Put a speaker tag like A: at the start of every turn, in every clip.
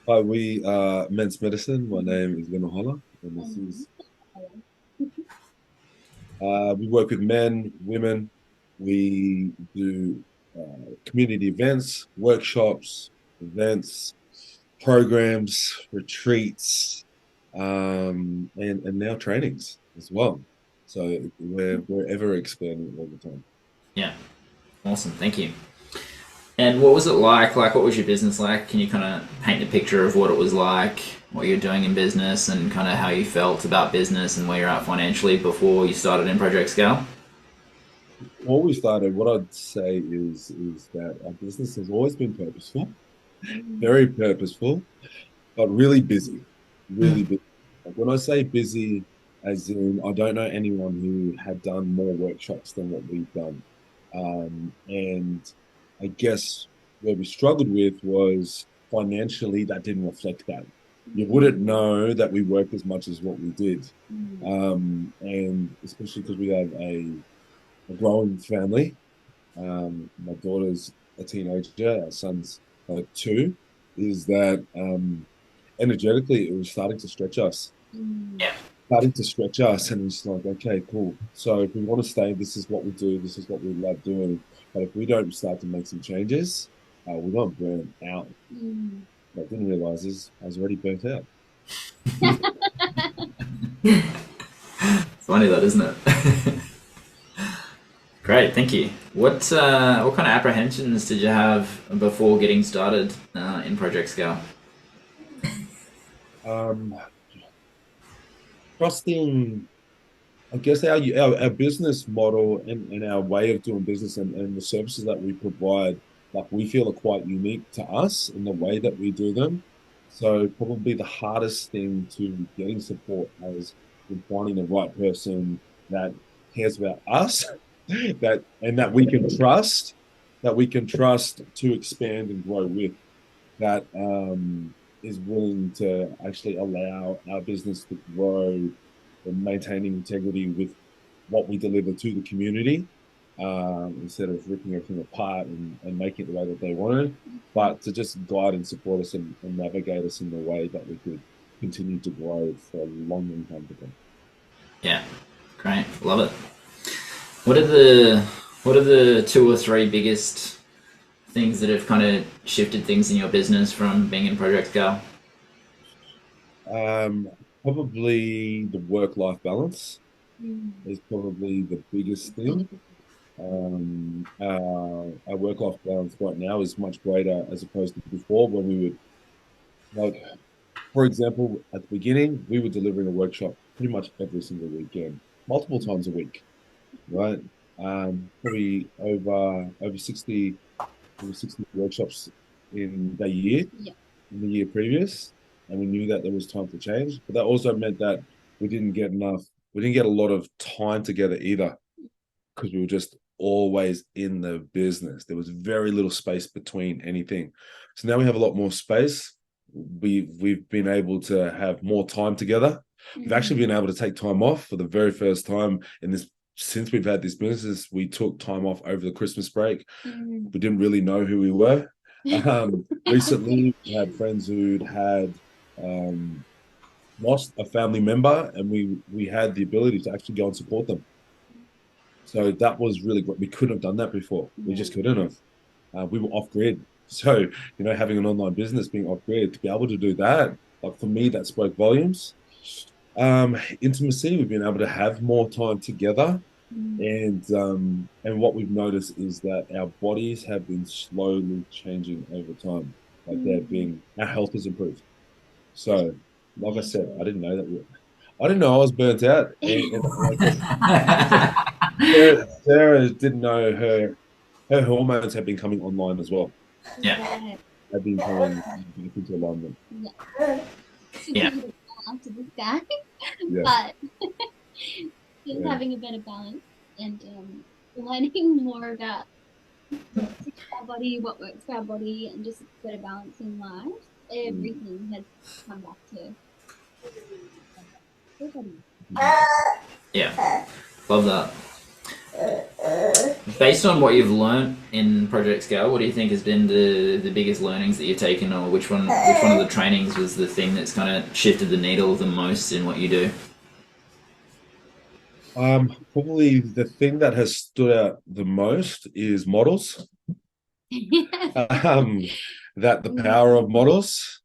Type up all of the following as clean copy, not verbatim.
A: Hi, we are Men's Medicine. My name is Vinohala, and this is we work with men, women. We do community events, workshops, events, programs, retreats, and now trainings as well. So we're ever expanding all the time.
B: Yeah, awesome. Thank you. And what was it like? Like, what was your business like? Can you kind of paint the picture of what it was like, what you're doing in business, and kind of how you felt about business and where you're at financially before you started in Project Scale?
A: Before we started, what I'd say is that our business has always been purposeful, very purposeful, but really busy, really busy. Like when I say busy, as in I don't know anyone who had done more workshops than what we've done. And I guess where we struggled with was financially that didn't reflect that. You wouldn't know that we worked as much as what we did. And especially because we have a growing family. My daughter's a teenager, our son's two, is that energetically, it was starting to stretch us.
B: Yeah.
A: Starting to stretch us, and it's like, okay, cool. So if we want to stay, this is what we do. This is what we love doing. But if we don't start to make some changes, we're not burnt out. What I didn't realize is I was already burnt out.
B: It's funny that, isn't it? Great, thank you. What kind of apprehensions did you have before getting started in Project Scale?
A: Um, Trusting, I guess our business model and our way of doing business and the services that we provide, like we feel are quite unique to us in the way that we do them. So probably the hardest thing to getting support has been finding the right person that cares about us, that we can trust to expand and grow with, that is willing to actually allow our business to grow and maintaining integrity with what we deliver to the community, instead of ripping everything apart and making it the way that they wanted, but to just guide and support us and navigate us in the way that we could continue to grow for a long time to come.
B: Yeah, great, love it. What are the two or three biggest things that have kind of shifted things in your business from being in Project Scale?
A: Um, Probably the work-life balance is probably the biggest thing. Our work-life balance right now is much greater as opposed to before when we would, like, for example, at the beginning, we were delivering a workshop pretty much every single weekend, multiple times a week, right? Probably over 60 workshops in the year, in the year previous, and we knew that there was time to change. But that also meant that we didn't get enough, we didn't get a lot of time together either, because we were just always in the business. There was very little space between anything. So now we have a lot more space. We've been able to have more time together. We've actually been able to take time off for the very first time in this since we've had this business. We took time off over the Christmas break. We didn't really know who we were. Recently, we had friends who'd had um, lost a family member, and we had the ability to actually go and support them. So that was really great. We couldn't have done that before. We just couldn't have. We were off grid. So, having an online business, being off grid, to be able to do that, like for me, that spoke volumes. Intimacy, we've been able to have more time together. And what we've noticed is that our bodies have been slowly changing over time. Like our health has improved. So, like I said, I didn't know that. I didn't know I was burnt out. And like Sarah didn't know her hormones have been coming online as well.
B: Yeah,
A: Have been coming back into alignment.
B: yeah,
C: After this guy,
A: Yeah,
C: but just
A: yeah.
C: having a better balance and learning more about our body, what works for our body, and just better balance in life.
A: Mm.
C: Everything has come back to everybody.
B: yeah. Love that. Based on what you've learned in Project Scale, what do you think has been the biggest learnings that you've taken, or which one of the trainings was the thing that's kind of shifted the needle the most in what you do?
A: Probably the thing that has stood out the most is models. Um, that the power of models,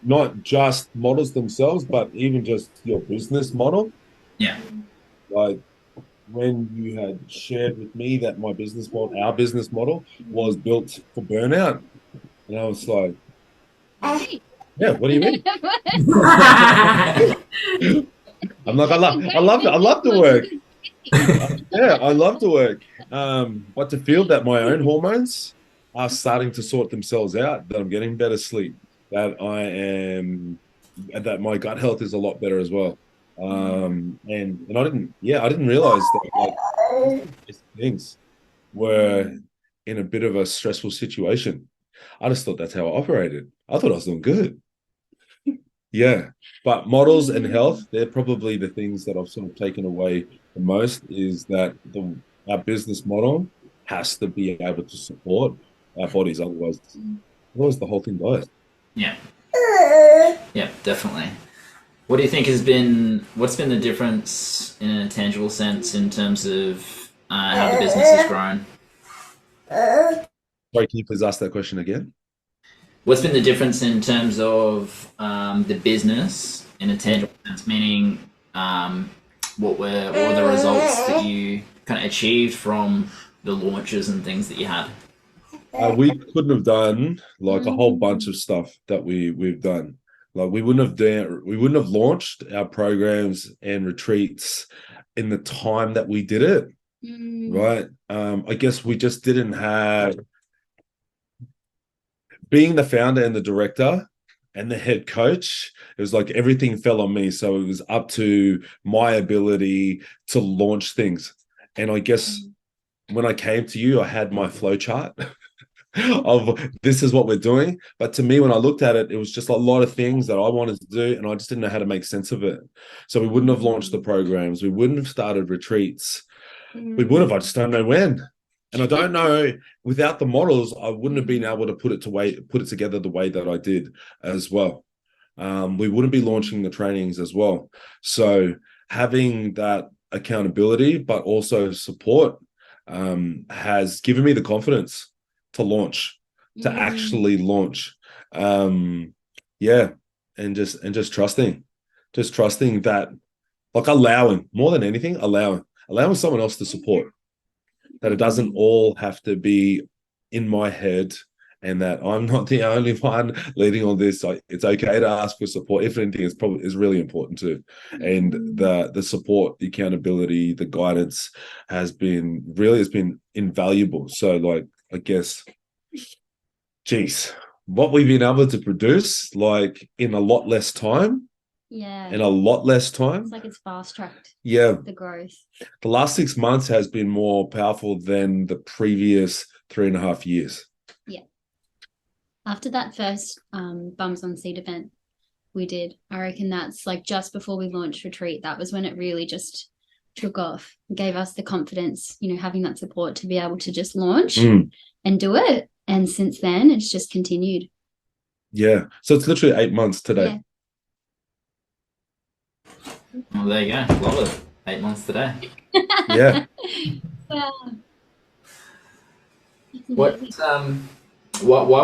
A: not just models themselves, but even just your business model.
B: Yeah.
A: Like when you had shared with me that my business model, our business model, was built for burnout, and I was like, yeah, what do you mean? I'm like, I love to work. Yeah, I love to work. But to feel that my own hormones are starting to sort themselves out, that I'm getting better sleep, that that my gut health is a lot better as well. And I didn't realize that like these things were in a bit of a stressful situation. I just thought that's how I operated. I thought I was doing good. Yeah. But models and health, they're probably the things that I've sort of taken away the most is that our business model has to be able to support our bodies. Otherwise the whole thing dies.
B: Yeah. Yeah, definitely. What do you think what's been the difference in a tangible sense in terms of how the business has grown?
A: Sorry, can you please ask that question again?
B: What's been the difference in terms of the business in a tangible sense? Meaning, what were the results that you kind of achieved from the launches and things that you had?
A: We couldn't have done like a whole bunch of stuff that we've done. Like we wouldn't have launched our programs and retreats in the time that we did it, right? I guess we just didn't have being the founder and the director and the head coach, it was like everything fell on me. So it was up to my ability to launch things. And I guess when I came to you, I had my flow chart of this is what we're doing. But to me, when I looked at it, it was just a lot of things that I wanted to do, and I just didn't know how to make sense of it. So we wouldn't have launched the programs, we wouldn't have started retreats, we would have. I just don't know when. And I don't know, without the models, I wouldn't have been able to put it together the way that I did as well. We wouldn't be launching the trainings as well. So having that accountability, but also support, has given me the confidence to launch, to actually launch. Yeah, and just trusting that, like allowing more than anything, allowing someone else to support, that it doesn't all have to be in my head, and that I'm not the only one leading on this. It's okay to ask for support. If anything, is really important too. And the support, the accountability, the guidance has been invaluable. So like, I guess, geez, what we've been able to produce like in a lot less time.
C: Yeah.
A: In a lot less time.
C: It's like it's fast tracked.
A: Yeah.
C: The growth.
A: The last 6 months has been more powerful than the previous 3.5 years.
C: Yeah. After that first Bums on Seat event we did, I reckon that's like just before we launched Retreat, that was when it really just took off, gave us the confidence, having that support to be able to just launch and do it. And since then, it's just continued.
A: Yeah. So it's literally 8 months today.
C: Yeah.
B: Well, there you go. Love it. 8 months today.
A: Yeah.
B: Why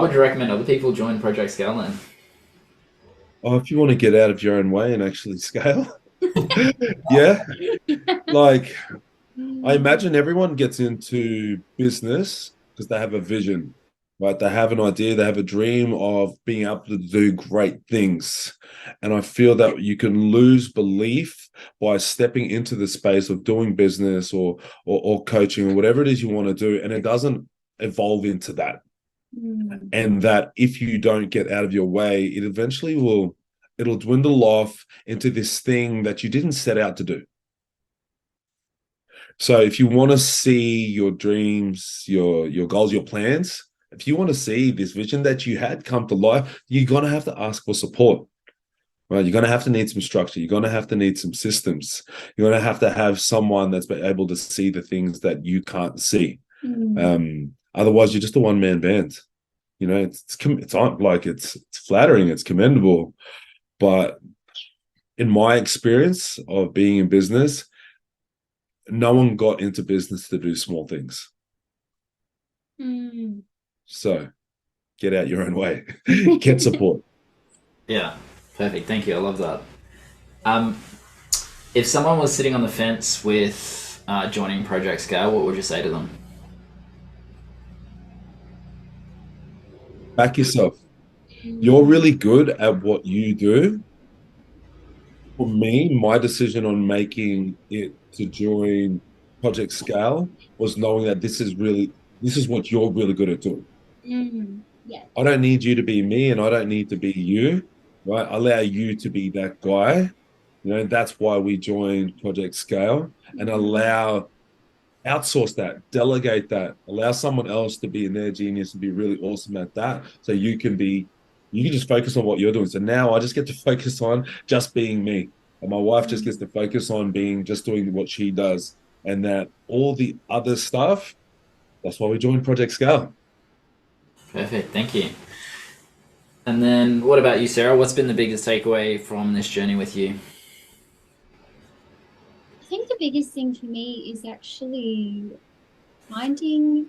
B: would you recommend other people join Project Scale then?
A: Oh, if you want to get out of your own way and actually scale. Yeah. Like, I imagine everyone gets into business because they have a vision, right? They have an idea, they have a dream of being able to do great things. And I feel that you can lose belief by stepping into the space of doing business or coaching or whatever it is you want to do, and it doesn't evolve into that. And that if you don't get out of your way, it eventually it'll dwindle off into this thing that you didn't set out to do. So if you want to see your dreams, your goals, your plans, if you want to see this vision that you had come to life, you're going to have to ask for support. right? You're going to have to need some structure. You're going to have to need some systems. You're going to have someone that's able to see the things that you can't see. Otherwise, you're just a one-man band. You know, it's like it's flattering, it's commendable, but in my experience of being in business, no one got into business to do small things. So get out your own way. Get support.
B: Yeah, perfect. Thank you. I love that. If someone was sitting on the fence with joining Project Scale, what would you say to them?
A: Back yourself. You're really good at what you do. For me, my decision on making it to join Project Scale was knowing that this is what you're really good at doing.
C: Yeah.
A: I don't need you to be me, and I don't need to be you, right? I allow you to be that guy. You know, that's why we joined Project Scale, and outsource that, delegate that, allow someone else to be in their genius and be really awesome at that. So you can just focus on what you're doing. So now I just get to focus on just being me. And my wife just gets to focus on just doing what she does. And that all the other stuff, that's why we joined Project Scale.
B: Perfect. Thank you. And then what about you, Sarah? What's been the biggest takeaway from this journey with you?
C: I think the biggest thing for me is actually finding,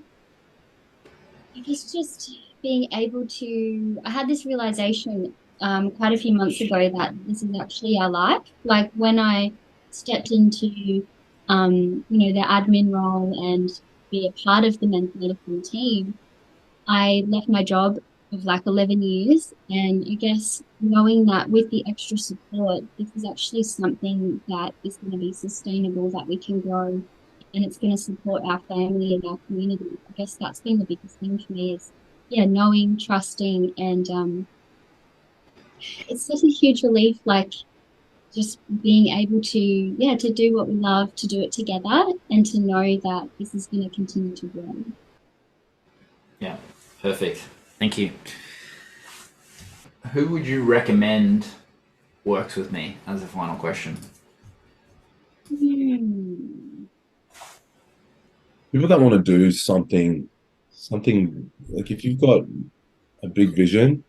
C: I guess, just being able to, I had this realization quite a few months ago that this is actually our life. Like when I stepped into, the admin role and be a part of the men's medicine team, I left my job of like 11 years. And I guess knowing that with the extra support, this is actually something that is going to be sustainable, that we can grow, and it's going to support our family and our community. I guess that's been the biggest thing for me is, knowing, trusting, and it's such a huge relief, like just being able to do what we love, to do it together, and to know that this is going to continue to grow.
B: Yeah, perfect. Thank you. Who would you recommend works with me as a final question?
A: People that want to do something like if you've got a big vision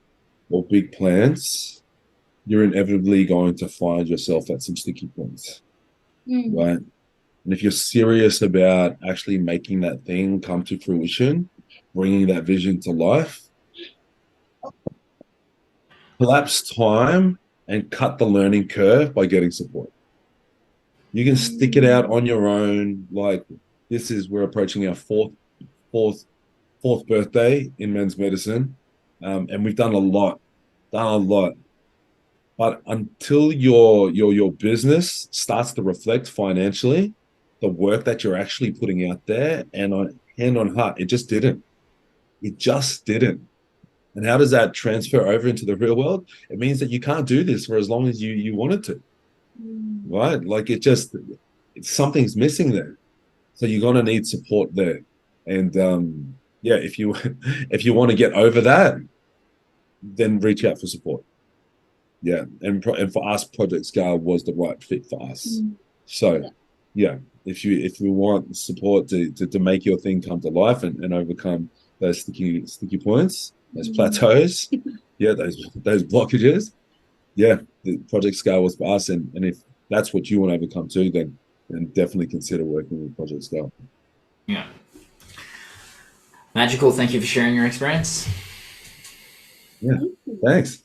A: or big plans, you're inevitably going to find yourself at some sticky points, right? And if you're serious about actually making that thing come to fruition, bringing that vision to life, collapse time and cut the learning curve by getting support. You can stick it out on your own. Like we're approaching our fourth birthday in men's medicine, and we've done a lot. But until your business starts to reflect financially the work that you're actually putting out there, and on hand on heart, it just didn't. And how does that transfer over into the real world? It means that you can't do this for as long as you wanted to, right? Like something's missing there. So you're gonna need support there. And if you want to get over that, then reach out for support. Yeah, and for us, Project Scale was the right fit for us. So if you want support to make your thing come to life and overcome those sticky points, those plateaus, those blockages, the Project Scale was for us. And if that's what you want to overcome too, then definitely consider working with Project Scale.
B: Yeah. Magical. Thank you for sharing your experience.
A: Yeah. Thanks.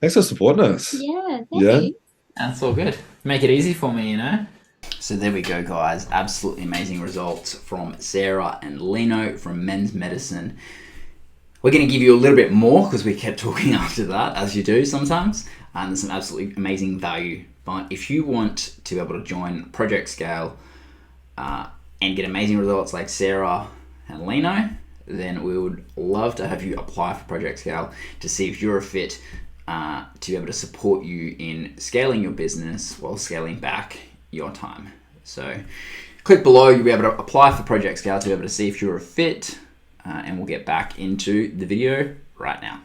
A: Thanks for supporting us.
C: Yeah. Thanks.
B: That's all good. Make it easy for me, So there we go, guys. Absolutely amazing results from Sarah and Lino from Men's Medicine. We're going to give you a little bit more because we kept talking after that, as you do sometimes. And there's some absolutely amazing value. But if you want to be able to join Project Scale and get amazing results like Sarah and Lino, then we would love to have you apply for Project Scale to see if you're a fit to be able to support you in scaling your business while scaling back your time. So click below, you'll be able to apply for Project Scale to be able to see if you're a fit, and we'll get back into the video right now.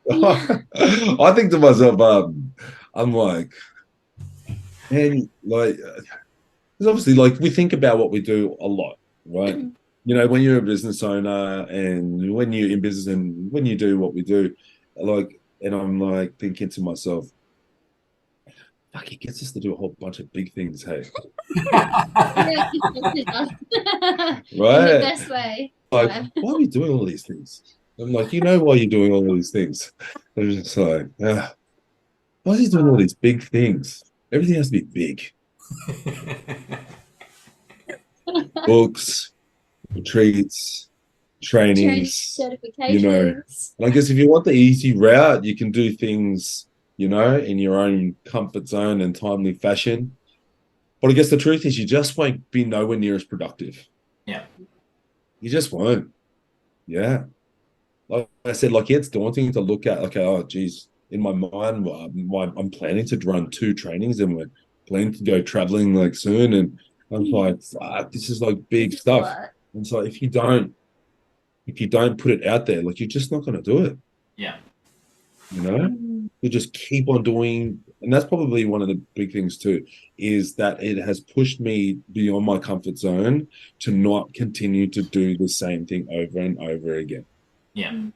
A: I think to myself, I'm like, man, like, because obviously, like, we think about what we do a lot, right? You know, when you're a business owner and when you're in business and when you do what we do, like, and I'm like thinking to myself, fuck, he gets us to do a whole bunch of big things, hey,
C: Yeah, it does. In the
A: right?
C: best way.
A: Like,
C: Right.
A: why are we doing all these things? I'm like, you know why you're doing all these things? I'm just like, why is he doing all these big things? Everything has to be big. Books, retreats,
C: Training
A: trainings, you know.
C: certifications.
A: And I guess if you want the easy route, you can do things, you know, in your own comfort zone and timely fashion. But I guess the truth is you just won't be nowhere near as productive.
B: Yeah.
A: You just won't. Yeah. Like I said, like it's daunting to look at. Okay, oh geez, in my mind, I'm planning to run 2 trainings, and we're planning to go traveling like soon. And I'm like, fuck, this is like big stuff. And so if you don't put it out there, like you're just not going to do it.
B: Yeah.
A: You know, you just keep on doing, and that's probably one of the big things too, is that it has pushed me beyond my comfort zone to not continue to do the same thing over and over again.
B: Yeah.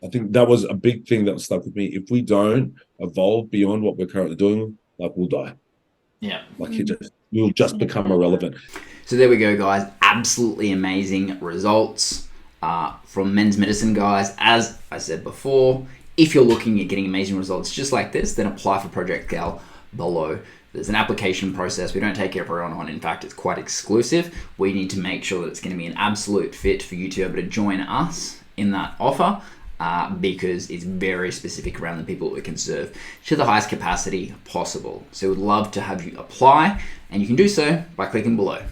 A: I think that was a big thing that stuck with me. If we don't evolve beyond what we're currently doing, like we'll die.
B: Yeah.
A: Like we'll just become irrelevant.
B: So there we go, guys. Absolutely amazing results from Men's Medicine, guys. As I said before, if you're looking at getting amazing results just like this, then apply for Project Gal below. There's an application process. We don't take everyone on. In fact, it's quite exclusive. We need to make sure that it's going to be an absolute fit for you to be able to join us in that offer. Because it's very specific around the people that we can serve to the highest capacity possible. So we'd love to have you apply, and you can do so by clicking below.